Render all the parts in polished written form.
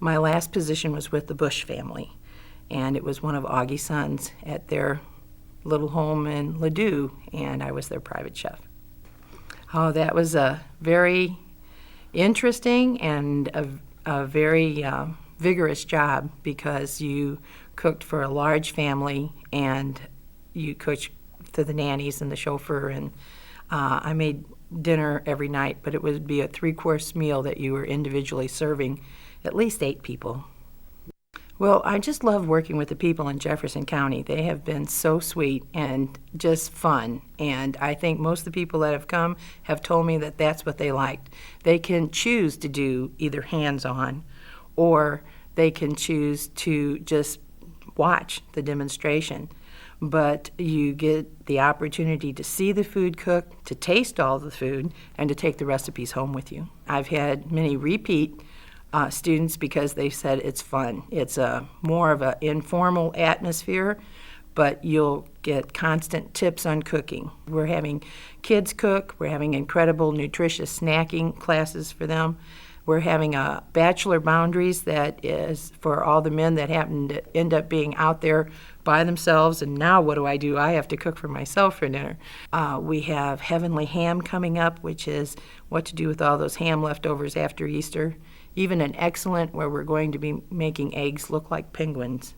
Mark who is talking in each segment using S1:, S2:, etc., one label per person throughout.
S1: My last position was with the Bush family, and it was one of Augie's sons at their little home in Ladue, and I was their private chef. Oh, that was a very interesting and a very vigorous job, because you cooked for a large family and you cooked to the nannies and the chauffeur, and I made dinner every night, but it would be a 3-course meal that you were individually serving at least 8 people. Well, I just love working with the people in Jefferson County. They have been so sweet and just fun, and I think most of the people that have come have told me that that's what they liked. They can choose to do either hands-on, or they can choose to just watch the demonstration. But you get the opportunity to see the food cooked, to taste all the food, and to take the recipes home with you. I've had many repeat students because they said it's fun. It's more of an informal atmosphere, but you'll get constant tips on cooking. We're having kids cook. We're having incredible nutritious snacking classes for them. We're having a Bachelor Boundaries that is for all the men that happen to end up being out there by themselves, and now what do? I have to cook for myself for dinner. We have Heavenly Ham coming up, which is what to do with all those ham leftovers after Easter. Even an Excellent, where we're going to be making eggs look like penguins.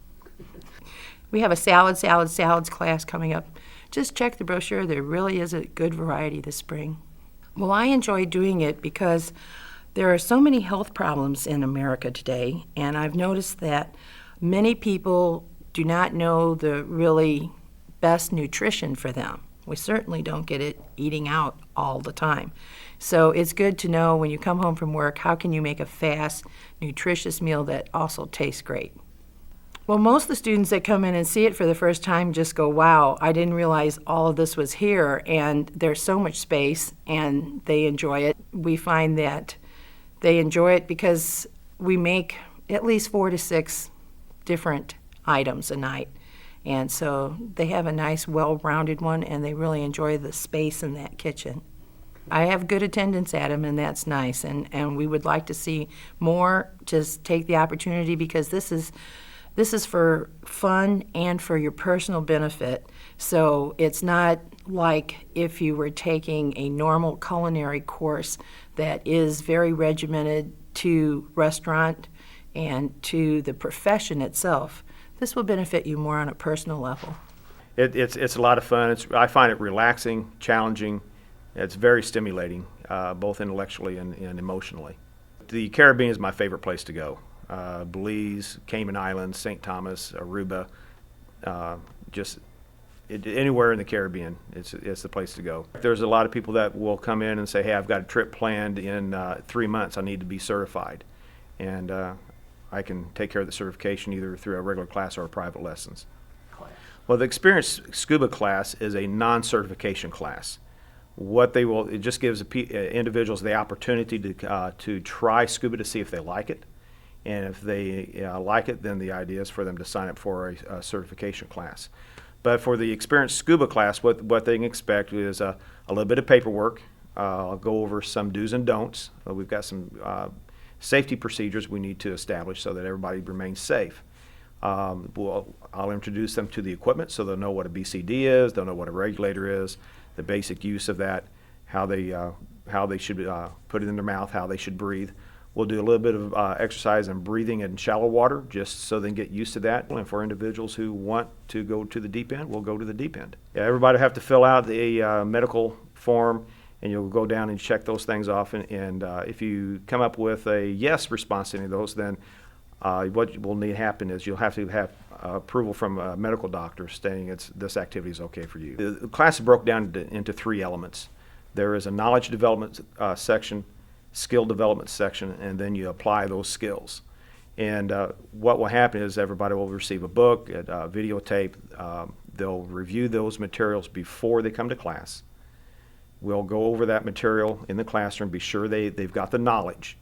S1: We have a salads class coming up. Just check the brochure. There really is a good variety this spring. Well, I enjoy doing it because there are so many health problems in America today, and I've noticed that many people do not know the really best nutrition for them. We certainly don't get it eating out all the time. So it's good to know when you come home from work, how can you make a fast, nutritious meal that also tastes great? Well, most of the students that come in and see it for the first time just go, wow, I didn't realize all of this was here, and there's so much space, and they enjoy it. We find that they enjoy it because we make at least 4 to 6 different items a night. And so they have a nice, well-rounded one, and they really enjoy the space in that kitchen. I have good attendance at them, and that's nice. And we would like to see more. Just take the opportunity, because this is for fun and for your personal benefit. So it's not like if you were taking a normal culinary course that is very regimented to restaurant and to the profession itself. This will benefit you more on a personal level.
S2: It's a lot of fun. I find it relaxing, challenging. It's very stimulating, both intellectually and emotionally. The Caribbean is my favorite place to go. Belize, Cayman Islands, St. Thomas, Aruba, anywhere in the Caribbean, it's the place to go. There's a lot of people that will come in and say, hey, I've got a trip planned in 3 months. I need to be certified. And I can take care of the certification either through a regular class or private lessons. Well, the Experienced Scuba class is a non-certification class. It just gives individuals the opportunity to try scuba to see if they like it. And if they like it, then the idea is for them to sign up for a certification class. But for the Experienced Scuba class, what they can expect is a little bit of paperwork. I'll go over some do's and don'ts. We've got some safety procedures we need to establish so that everybody remains safe. I'll introduce them to the equipment so they'll know what a BCD is, they'll know what a regulator is, the basic use of that, how they should put it in their mouth, how they should breathe. We'll do a little bit of exercise in breathing in shallow water just so they can get used to that. And for individuals who want to go to the deep end, we'll go to the deep end. Yeah, everybody will have to fill out the medical form, and you'll go down and check those things off. And if you come up with a yes response to any of those, then what will need to happen is you'll have to have approval from a medical doctor stating this activity is okay for you. The class is broken down into 3 elements. There is a knowledge development section, skill development section, and then you apply those skills. And what will happen is everybody will receive a book, a videotape. They'll review those materials before they come to class. We'll go over that material in the classroom, be sure they've got the knowledge.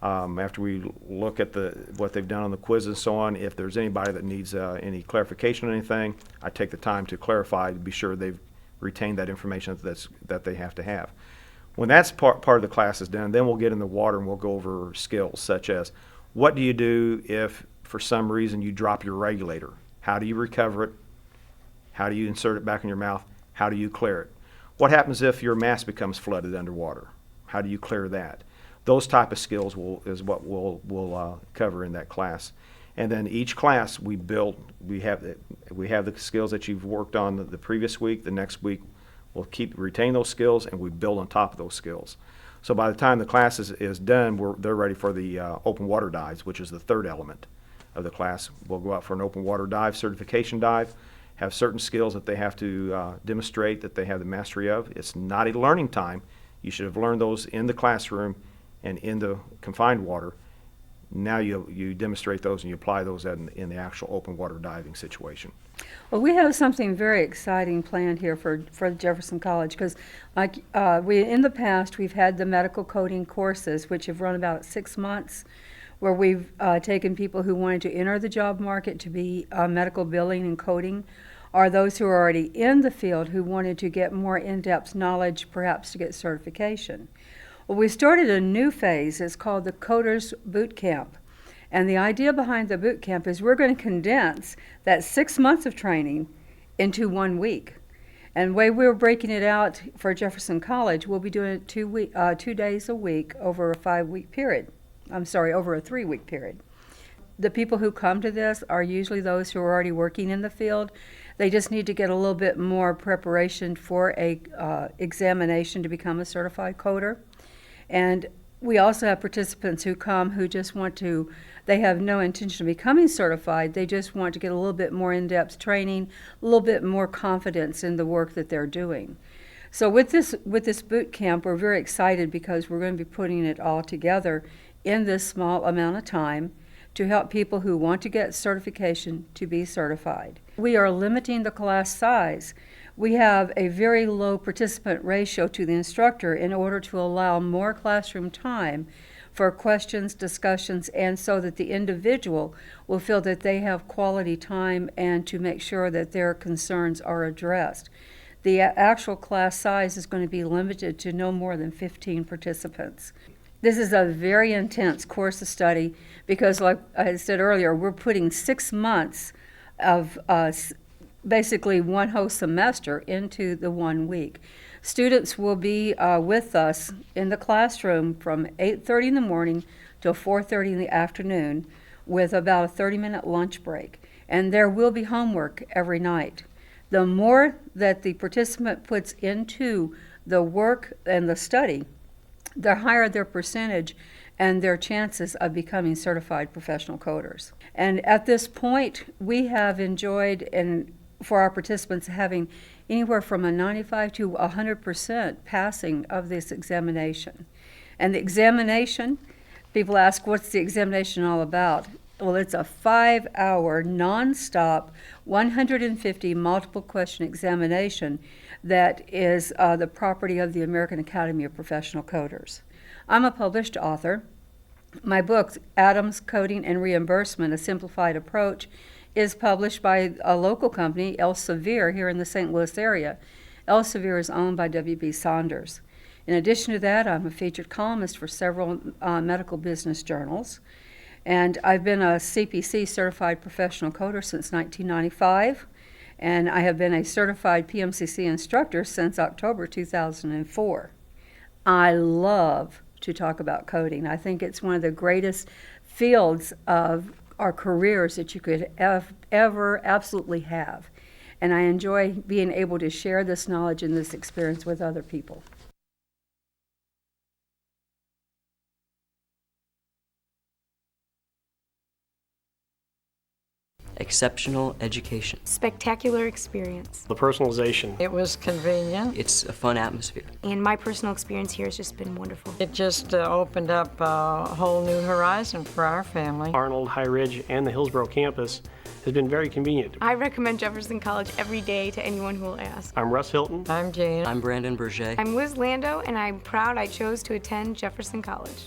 S2: After we look at what they've done on the quiz and so on, if there's anybody that needs any clarification on anything, I take the time to clarify to be sure they've retained that information that they have to have. When that's part of the class is done, then we'll get in the water and we'll go over skills such as What do you do if, for some reason, you drop your regulator? How do you recover it? How do you insert it back in your mouth? How do you clear it? What happens if your mask becomes flooded underwater? How do you clear that? Those type of skills is what we'll cover in that class. And then each class we have the skills that you've worked on the previous week. The next week we'll retain those skills, and we build on top of those skills. So by the time the class is done, they're ready for the open water dives, which is the third element of the class. We'll go out for an open water dive, certification dive, have certain skills that they have to demonstrate that they have the mastery of. It's not a learning time. You should have learned those in the classroom and in the confined water. Now you demonstrate those and you apply those in the actual open water diving situation.
S3: Well, we have something very exciting planned here for Jefferson College, because in the past we've had the medical coding courses, which have run about 6 months, where we've taken people who wanted to enter the job market to be medical billing and coding, or those who are already in the field who wanted to get more in-depth knowledge, perhaps to get certification. Well, we started a new phase. It's called the Coders Boot Camp. And the idea behind the boot camp is we're going to condense that 6 months of training into 1 week. And the way we're breaking it out for Jefferson College, we'll be doing it 2 days a week over a 5-week period. Over a 3-week period. The people who come to this are usually those who are already working in the field. They just need to get a little bit more preparation for a examination to become a certified coder. And we also have participants who come who just they have no intention of becoming certified. They just want to get a little bit more in-depth training, a little bit more confidence in the work that they're doing. So with this boot camp, we're very excited because we're going to be putting it all together in this small amount of time to help people who want to get certification to be certified. We are limiting the class size. We have a very low participant ratio to the instructor in order to allow more classroom time for questions, discussions, and so that the individual will feel that they have quality time and to make sure that their concerns are addressed. The actual class size is going to be limited to no more than 15 participants. This is a very intense course of study because, like I said earlier, we're putting 6 months of basically one whole semester into the 1 week. Students will be with us in the classroom from 8:30 in the morning till 4:30 in the afternoon with about a 30-minute lunch break. And there will be homework every night. The more that the participant puts into the work and the study, the higher their percentage and their chances of becoming certified professional coders. And at this point, we have enjoyed, and for our participants, having anywhere from a 95 to 100% passing of this examination. And the examination, people ask, what's the examination all about? Well, it's a 5-hour, non-stop, 150 multiple question examination that is the property of the American Academy of Professional Coders. I'm a published author. My book, Adams Coding and Reimbursement, A Simplified Approach, is published by a local company, Elsevier, here in the St. Louis area. Elsevier is owned by W.B. Saunders. In addition to that, I'm a featured columnist for several medical business journals. And I've been a CPC certified professional coder since 1995. And I have been a certified PMCC instructor since October 2004. I love to talk about coding. I think it's one of the greatest fields of our careers that you could ever absolutely have. And I enjoy being able to share this knowledge and this experience with other people.
S4: Exceptional education.
S5: Spectacular experience.
S6: The personalization.
S7: It was convenient.
S4: It's a fun atmosphere.
S5: And my personal experience here has just been wonderful.
S7: It just opened up a whole new horizon for our family.
S6: Arnold, High Ridge, and the Hillsborough campus has been very convenient.
S5: I recommend Jefferson College every day to anyone who will ask.
S6: I'm Russ Hilton.
S7: I'm Jan.
S4: I'm Brandon Berger.
S5: I'm Liz Lando, and I'm proud I chose to attend Jefferson College.